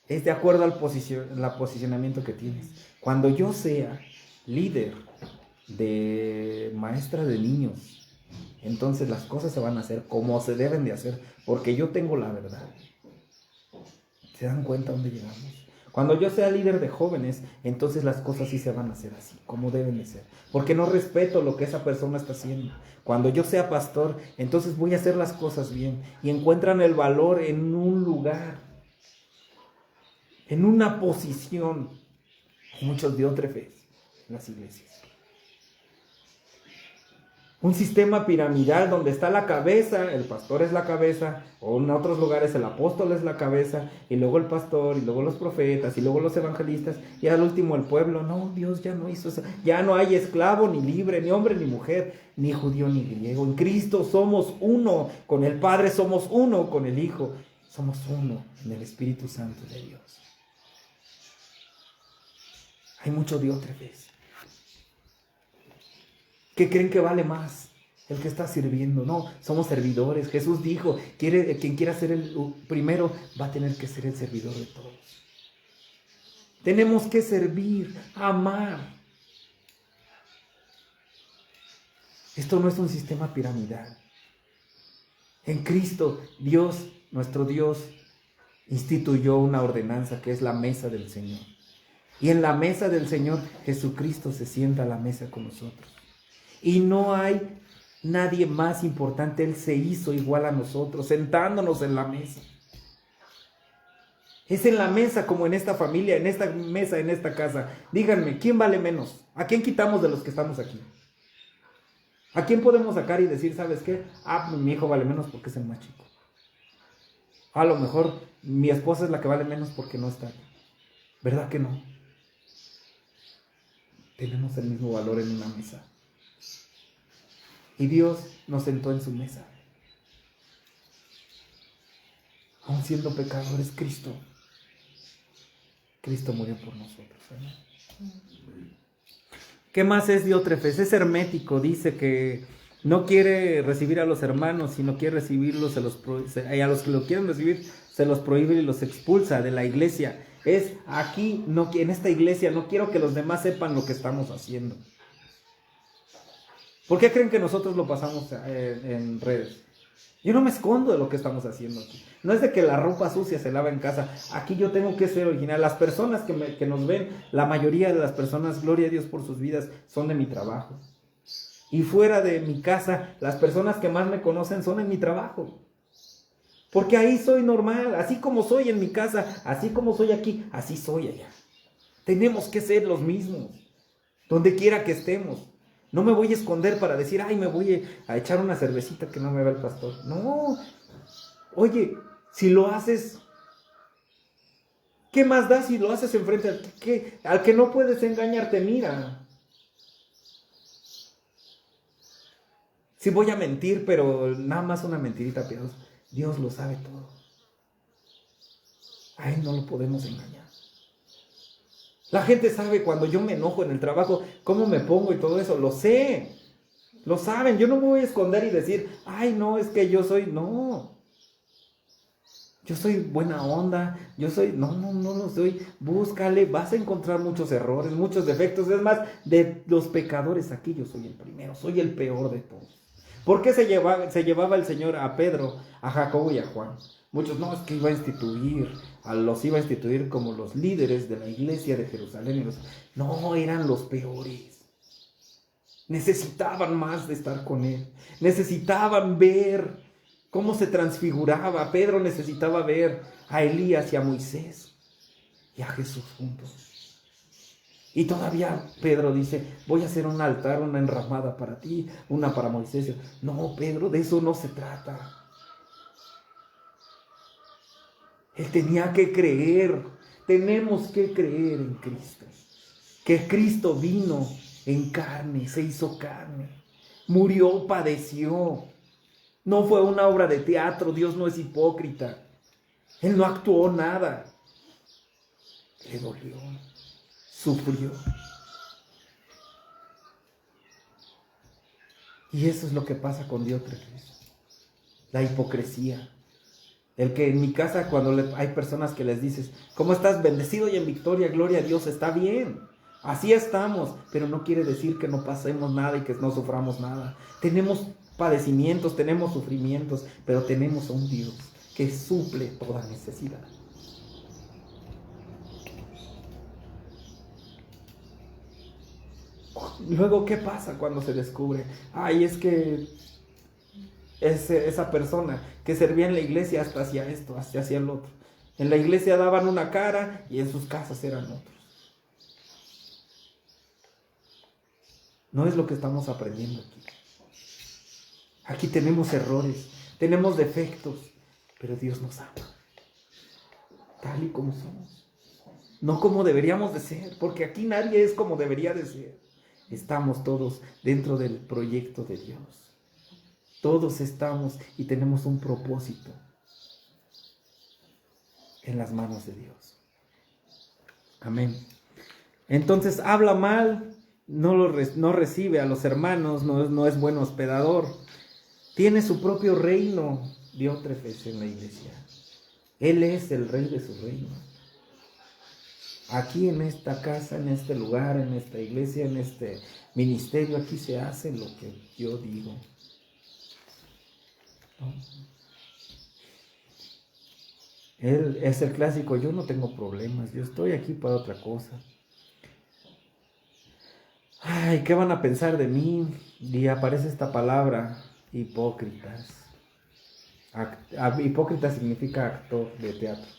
Es de acuerdo al posicionamiento que tienes. Cuando yo sea líder de maestra de niños, entonces las cosas se van a hacer como se deben de hacer, porque yo tengo la verdad. ¿Se dan cuenta dónde llegamos? Cuando yo sea líder de jóvenes, entonces las cosas sí se van a hacer así, como deben de ser. Porque no respeto lo que esa persona está haciendo. Cuando yo sea pastor, entonces voy a hacer las cosas bien. Y encuentran el valor en un lugar, en una posición. Hay muchos diótrefes en las iglesias. Un sistema piramidal donde está la cabeza, el pastor es la cabeza, o en otros lugares el apóstol es la cabeza, y luego el pastor, y luego los profetas, y luego los evangelistas, y al último el pueblo. No, Dios ya no hizo eso. Ya no hay esclavo, ni libre, ni hombre, ni mujer, ni judío, ni griego. En Cristo somos uno, con el Padre somos uno, con el Hijo somos uno, en el Espíritu Santo de Dios. Hay muchos diótrefes que creen que vale más el que está sirviendo. No, somos servidores. Jesús dijo, quien quiera ser el primero va a tener que ser el servidor de todos. Tenemos que servir, amar. Esto no es un sistema piramidal. En Cristo, Dios, nuestro Dios, instituyó una ordenanza que es la mesa del Señor. Y en la mesa del Señor, Jesucristo se sienta a la mesa con nosotros. Y no hay nadie más importante. Él se hizo igual a nosotros, sentándonos en la mesa. Es en la mesa como en esta familia, en esta mesa, en esta casa. Díganme, ¿quién vale menos? ¿A quién quitamos de los que estamos aquí? ¿A quién podemos sacar y decir, ¿sabes qué? Mi hijo vale menos porque es el más chico. A lo mejor mi esposa es la que vale menos porque no está aquí. ¿Verdad que no? Tenemos el mismo valor en una mesa. Y Dios nos sentó en su mesa. Aun siendo pecadores, Cristo murió por nosotros. ¿Qué más es Diótrefes? Es hermético, dice que no quiere recibir a los hermanos, sino quiere recibirlos, a los que lo quieren recibir se los prohíbe y los expulsa de la iglesia. Es aquí, no, en esta iglesia, no quiero que los demás sepan lo que estamos haciendo. ¿Por qué creen que nosotros lo pasamos en redes? Yo no me escondo de lo que estamos haciendo aquí. No es de que la ropa sucia se lava en casa. Aquí yo tengo que ser original. Las personas que nos ven, la mayoría de las personas, gloria a Dios por sus vidas, son de mi trabajo. Y fuera de mi casa, las personas que más me conocen son en mi trabajo. Porque ahí soy normal. Así como soy en mi casa, así como soy aquí, así soy allá. Tenemos que ser los mismos, donde quiera que estemos. No me voy a esconder para decir, ay, me voy a echar una cervecita que no me vea el pastor. No. Oye, si lo haces, ¿qué más da si lo haces enfrente al que no puedes engañarte? Mira. Si voy a mentir, pero nada más una mentirita piadosa. Dios lo sabe todo. A Él no lo podemos engañar. La gente sabe cuando yo me enojo en el trabajo, cómo me pongo y todo eso. Lo sé. Lo saben. Yo no me voy a esconder y decir, ay, no, es que yo soy... No. Yo soy buena onda. Yo soy... No lo soy. Búscale. Vas a encontrar muchos errores, muchos defectos. Es más, de los pecadores aquí yo soy el primero. Soy el peor de todos. ¿Por qué se llevaba el Señor a Pedro, a Jacobo y a Juan? Muchos, no, es que los iba a instituir como los líderes de la iglesia de Jerusalén. No, eran los peores. Necesitaban más de estar con Él. Necesitaban ver cómo se transfiguraba. Pedro necesitaba ver a Elías y a Moisés y a Jesús juntos. Y todavía Pedro dice, voy a hacer un altar, una enramada para ti, una para Moisés. No, Pedro, de eso no se trata. Él tenía que creer. Tenemos que creer en Cristo. Que Cristo vino en carne, se hizo carne. Murió, padeció. No fue una obra de teatro. Dios no es hipócrita. Él no actuó nada. Le dolió. Sufrió. Y eso es lo que pasa con Diótrefes. La hipocresía. El que en mi casa cuando hay personas que les dices, ¿cómo estás? Bendecido y en victoria, gloria a Dios, está bien. Así estamos, pero no quiere decir que no pasemos nada y que no suframos nada. Tenemos padecimientos, tenemos sufrimientos, pero tenemos a un Dios que suple toda necesidad. Luego, ¿qué pasa cuando se descubre? Ay, es que esa persona que servía en la iglesia hasta hacía esto, hasta hacía el otro. En la iglesia daban una cara y en sus casas eran otros. No es lo que estamos aprendiendo aquí. Aquí tenemos errores, tenemos defectos, pero Dios nos ama, tal y como somos. No como deberíamos de ser, porque aquí nadie es como debería de ser. Estamos todos dentro del proyecto de Dios. Todos estamos y tenemos un propósito en las manos de Dios. Amén. Entonces habla mal, no recibe a los hermanos, no es buen hospedador. Tiene su propio reino, Diótrefes, en la iglesia. Él es el rey de su reino. Aquí en esta casa, en este lugar, en esta iglesia, en este ministerio, aquí se hace lo que yo digo. ¿No? Él es el clásico, yo no tengo problemas, yo estoy aquí para otra cosa. Ay, ¿qué van a pensar de mí? Y aparece esta palabra, hipócritas. Hipócrita significa actor de teatro.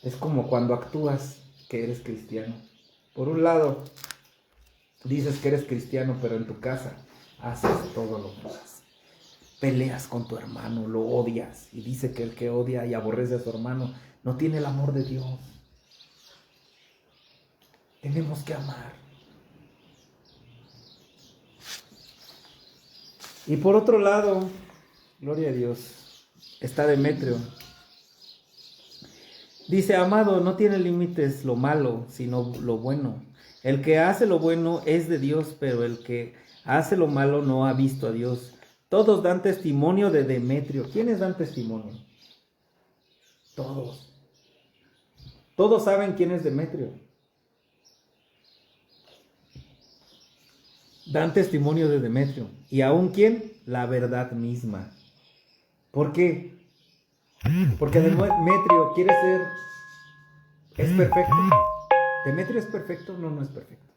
Es como cuando actúas que eres cristiano. Por un lado, dices que eres cristiano, pero en tu casa haces todo lo que haces. Peleas con tu hermano, lo odias. Y dice que el que odia y aborrece a su hermano no tiene el amor de Dios. Tenemos que amar. Y por otro lado, gloria a Dios, está Demetrio. Dice, amado, no tiene límites lo malo, sino lo bueno. El que hace lo bueno es de Dios, pero el que hace lo malo no ha visto a Dios. Todos dan testimonio de Demetrio. ¿Quiénes dan testimonio? Todos. Todos saben quién es Demetrio. Dan testimonio de Demetrio. ¿Y aún quién? La verdad misma. ¿Por qué? Porque Demetrio quiere ser... ¿Es perfecto? ¿Demetrio es perfecto? No, no es perfecto.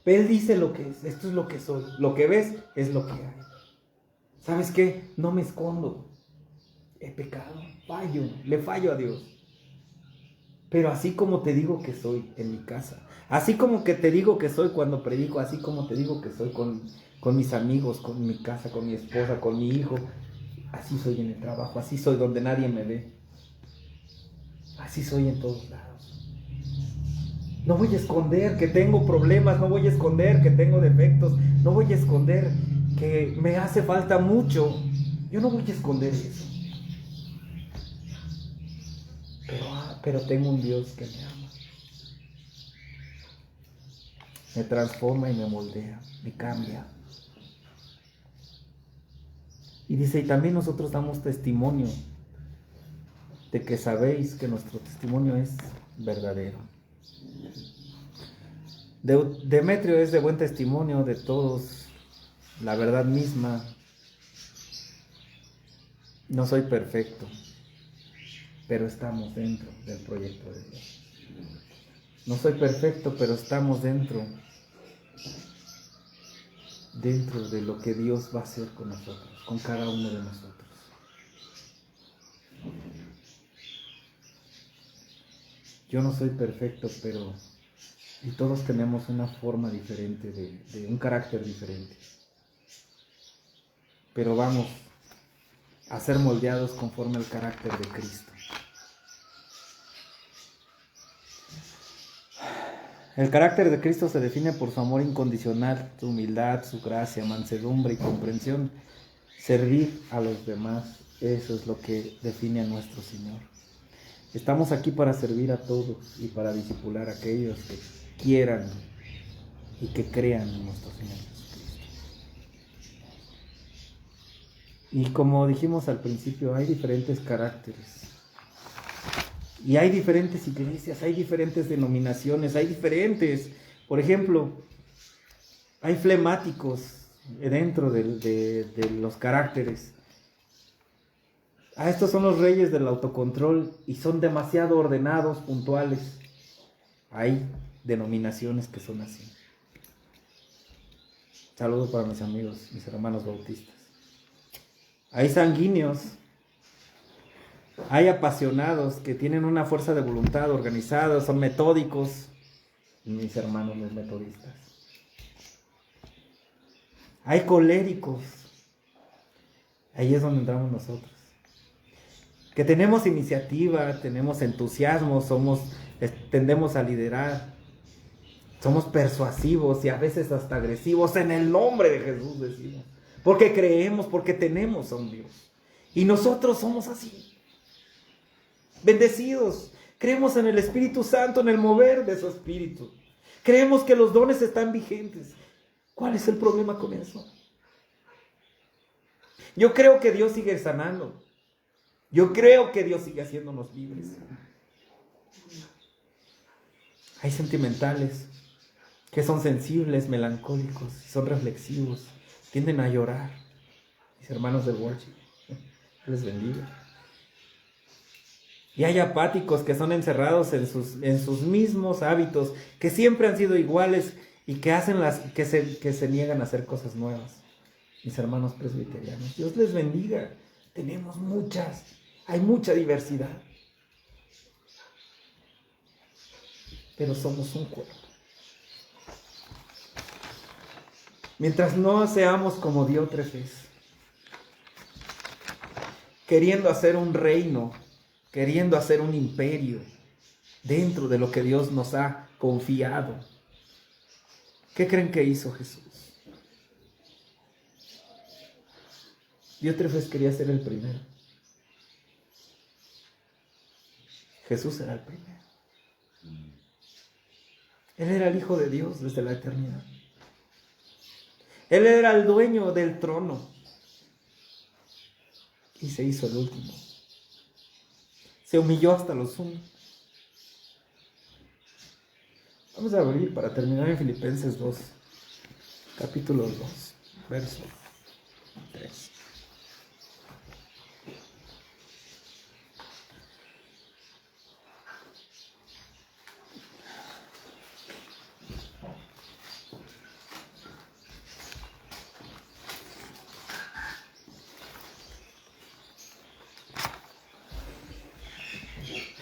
Él dice lo que es. Esto es lo que soy. Lo que ves es lo que hay. ¿Sabes qué? No me escondo. He pecado. Fallo. Le fallo a Dios. Pero así como te digo que soy en mi casa, así como que te digo que soy cuando predico, así como te digo que soy con mis amigos, con mi casa, con mi esposa, con mi hijo, así soy en el trabajo, así soy donde nadie me ve, así soy en todos lados. No voy a esconder que tengo problemas, no voy a esconder que tengo defectos, no voy a esconder que me hace falta mucho. Yo no voy a esconder eso. Pero tengo un Dios que me ama. Me transforma y me moldea, me cambia. Y dice, y también nosotros damos testimonio de que sabéis que nuestro testimonio es verdadero. Demetrio es de buen testimonio de todos, la verdad misma. No soy perfecto, pero estamos dentro del proyecto de Dios. No soy perfecto, pero estamos dentro de lo que Dios va a hacer con nosotros, con cada uno de nosotros. Yo no soy perfecto, pero y todos tenemos una forma diferente, de un carácter diferente. Pero vamos a ser moldeados conforme al carácter de Cristo. El carácter de Cristo se define por su amor incondicional, su humildad, su gracia, mansedumbre y comprensión. Servir a los demás, eso es lo que define a nuestro Señor. Estamos aquí para servir a todos y para discipular a aquellos que quieran y que crean en nuestro Señor Jesucristo. Y como dijimos al principio, hay diferentes caracteres. Y hay diferentes iglesias, hay diferentes denominaciones, hay diferentes. Por ejemplo, hay flemáticos dentro de los caracteres. Estos son los reyes del autocontrol y son demasiado ordenados, puntuales. Hay denominaciones que son así. Saludos para mis amigos, mis hermanos bautistas. Hay sanguíneos. Hay apasionados que tienen una fuerza de voluntad organizada, son metódicos, mis hermanos los metodistas. Hay coléricos, ahí es donde entramos nosotros. Que tenemos iniciativa, tenemos entusiasmo, tendemos a liderar, somos persuasivos y a veces hasta agresivos en el nombre de Jesús, decimos. Porque creemos, porque tenemos a un Dios. Y nosotros somos así. Bendecidos, creemos en el Espíritu Santo, en el mover de su Espíritu. Creemos que los dones están vigentes. ¿Cuál es el problema con eso? Yo creo que Dios sigue sanando. Yo creo que Dios sigue haciéndonos libres. Hay sentimentales que son sensibles, melancólicos, son reflexivos, tienden a llorar. Mis hermanos de worship, les bendiga. Y hay apáticos que son encerrados en sus mismos hábitos, que siempre han sido iguales y que se niegan a hacer cosas nuevas. Mis hermanos presbiterianos, Dios les bendiga. Tenemos hay mucha diversidad. Pero somos un cuerpo. Mientras no seamos como Diótrefes, queriendo hacer un reino, queriendo hacer un imperio dentro de lo que Dios nos ha confiado. ¿Qué creen que hizo Jesús? Diótrefes quería ser el primero. Jesús era el primero. Él era el Hijo de Dios desde la eternidad. Él era el dueño del trono. Y se hizo el último. Se humilló hasta lo sumo. Vamos a abrir para terminar en Filipenses 2, capítulo 2, verso 3.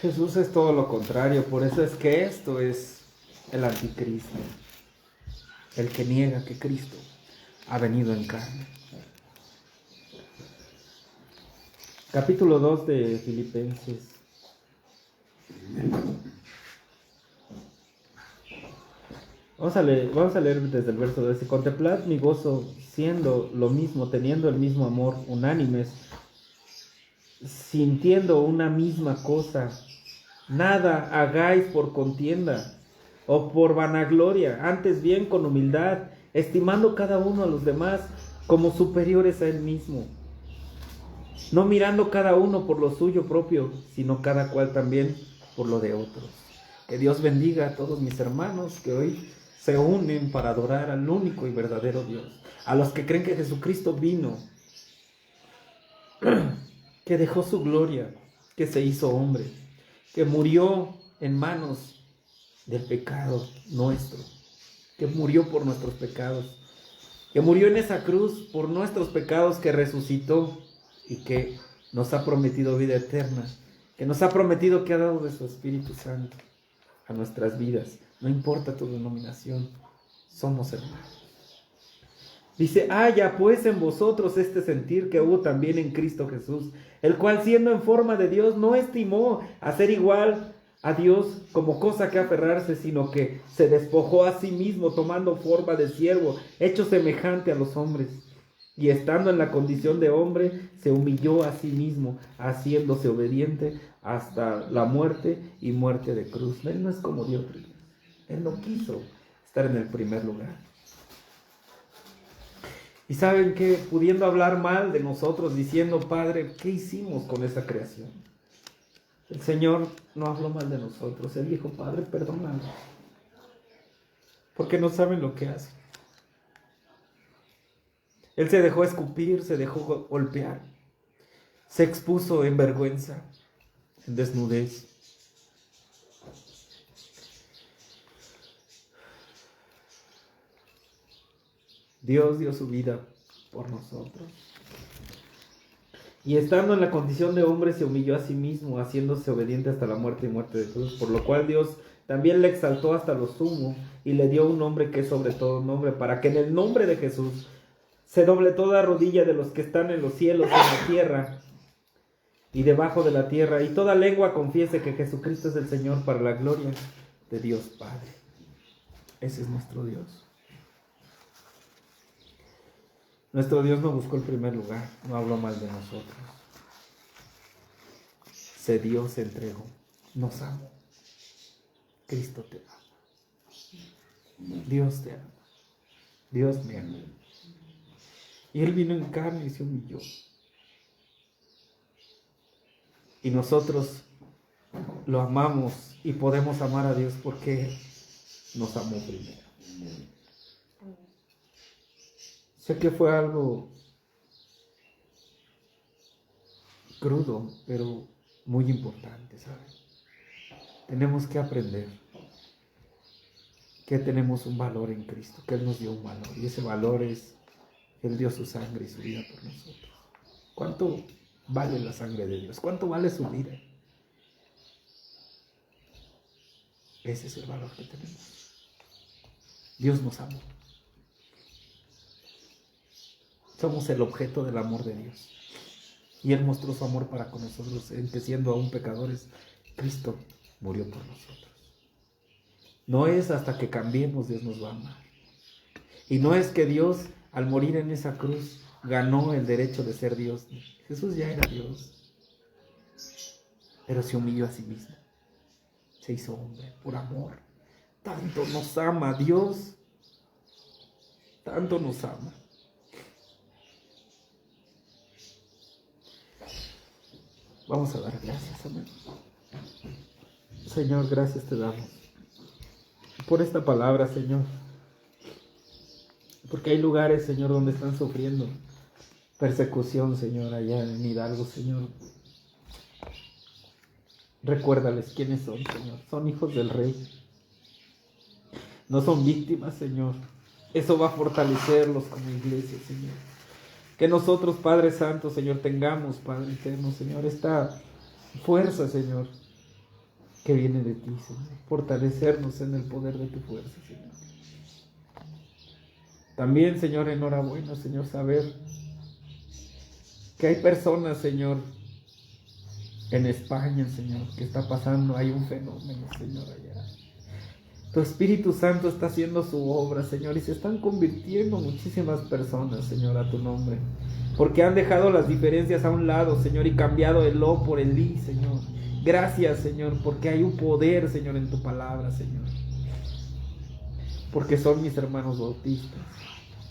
Jesús es todo lo contrario, por eso es que esto es el anticristo, el que niega que Cristo ha venido en carne. Capítulo 2 de Filipenses. Vamos a leer desde el verso 12. Contemplad mi gozo siendo lo mismo, teniendo el mismo amor, unánimes, sintiendo una misma cosa. Nada hagáis por contienda o por vanagloria, antes bien con humildad, estimando cada uno a los demás como superiores a él mismo, no mirando cada uno por lo suyo propio, sino cada cual también por lo de otros. Que Dios bendiga a todos mis hermanos que hoy se unen para adorar al único y verdadero Dios, a los que creen que Jesucristo vino, que dejó su gloria, que se hizo hombre, que murió en manos del pecado nuestro, que murió por nuestros pecados, que murió en esa cruz por nuestros pecados, que resucitó y que nos ha prometido vida eterna, que nos ha prometido que ha dado de su Espíritu Santo a nuestras vidas. No importa tu denominación, somos hermanos. Dice, haya pues en vosotros este sentir que hubo también en Cristo Jesús, el cual siendo en forma de Dios no estimó a ser igual a Dios como cosa que aferrarse, sino que se despojó a sí mismo tomando forma de siervo, hecho semejante a los hombres. Y estando en la condición de hombre, se humilló a sí mismo, haciéndose obediente hasta la muerte y muerte de cruz. Él no es como Dios, él no quiso estar en el primer lugar. Y saben que pudiendo hablar mal de nosotros, diciendo, Padre, ¿qué hicimos con esa creación? El Señor no habló mal de nosotros. Él dijo, Padre, perdónanos, porque no saben lo que hacen. Él se dejó escupir, se dejó golpear, se expuso en vergüenza, en desnudez. Dios dio su vida por nosotros. Y estando en la condición de hombre, se humilló a sí mismo, haciéndose obediente hasta la muerte y muerte de cruz. Por lo cual Dios también le exaltó hasta lo sumo y le dio un nombre que es sobre todo nombre, para que en el nombre de Jesús se doble toda rodilla de los que están en los cielos, en la tierra y debajo de la tierra, y toda lengua confiese que Jesucristo es el Señor, para la gloria de Dios Padre. Ese es nuestro Dios. Nuestro Dios no buscó el primer lugar, no habló mal de nosotros. Se dio, se entregó, nos amó. Cristo te ama. Dios te ama. Dios me ama. Y Él vino en carne y se humilló. Y nosotros lo amamos y podemos amar a Dios porque Él nos amó primero. Sé que fue algo crudo, pero muy importante, ¿sabes? Tenemos que aprender que tenemos un valor en Cristo, que Él nos dio un valor, y ese valor es, Él dio su sangre y su vida por nosotros. ¿Cuánto vale la sangre de Dios? ¿Cuánto vale su vida? Ese es el valor que tenemos. Dios nos amó. Somos el objeto del amor de Dios. Y Él mostró su amor para con nosotros, en que siendo aún pecadores, Cristo murió por nosotros. No es hasta que cambiemos Dios nos va a amar. Y no es que Dios, al morir en esa cruz, ganó el derecho de ser Dios. Jesús ya era Dios, pero se humilló a sí mismo. Se hizo hombre por amor. Tanto nos ama Dios, tanto nos ama. Vamos a dar gracias, amén. Señor, gracias te damos por esta palabra, Señor. Porque hay lugares, Señor, donde están sufriendo persecución, Señor, allá en Hidalgo, Señor. Recuérdales quiénes son, Señor. Son hijos del Rey. No son víctimas, Señor. Eso va a fortalecerlos como iglesia, Señor. Que nosotros, Padre Santo, Señor, tengamos, Padre Eterno, Señor, esta fuerza, Señor, que viene de ti, Señor. Fortalecernos en el poder de tu fuerza, Señor. También, Señor, enhorabuena, Señor, saber que hay personas, Señor, en España, Señor, que está pasando, hay un fenómeno, Señor, allá. Tu Espíritu Santo está haciendo su obra, Señor, y se están convirtiendo muchísimas personas, Señor, a tu nombre. Porque han dejado las diferencias a un lado, Señor, y cambiado el lo por el li, Señor. Gracias, Señor, porque hay un poder, Señor, en tu palabra, Señor. Porque son mis hermanos bautistas,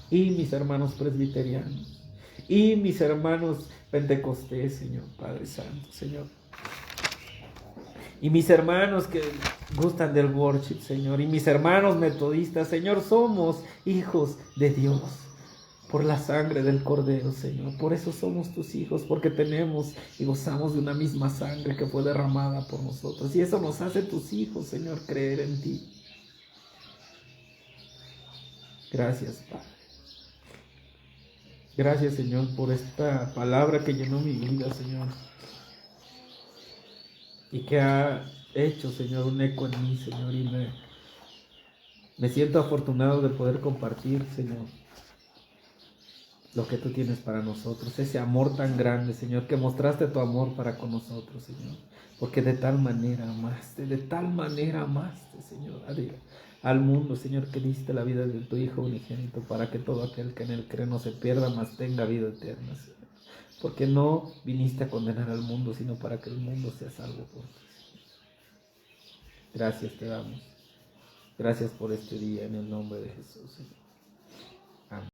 y mis hermanos presbiterianos, y mis hermanos pentecostés, Señor, Padre Santo, Señor. Y mis hermanos que gustan del worship, Señor, y mis hermanos metodistas, Señor, somos hijos de Dios por la sangre del Cordero, Señor. Por eso somos tus hijos, porque tenemos y gozamos de una misma sangre que fue derramada por nosotros. Y eso nos hace tus hijos, Señor, creer en ti. Gracias, Padre. Gracias, Señor, por esta palabra que llenó mi vida, Señor. Y que ha hecho, Señor, un eco en mí, Señor. Y me siento afortunado de poder compartir, Señor, lo que tú tienes para nosotros. Ese amor tan grande, Señor, que mostraste tu amor para con nosotros, Señor. Porque de tal manera amaste, Señor, al mundo, Señor, que diste la vida de tu Hijo unigénito para que todo aquel que en él cree no se pierda, mas tenga vida eterna, Señor. Porque no viniste a condenar al mundo, sino para que el mundo sea salvo por ti. Gracias te damos. Gracias por este día en el nombre de Jesús, Señor. Amén.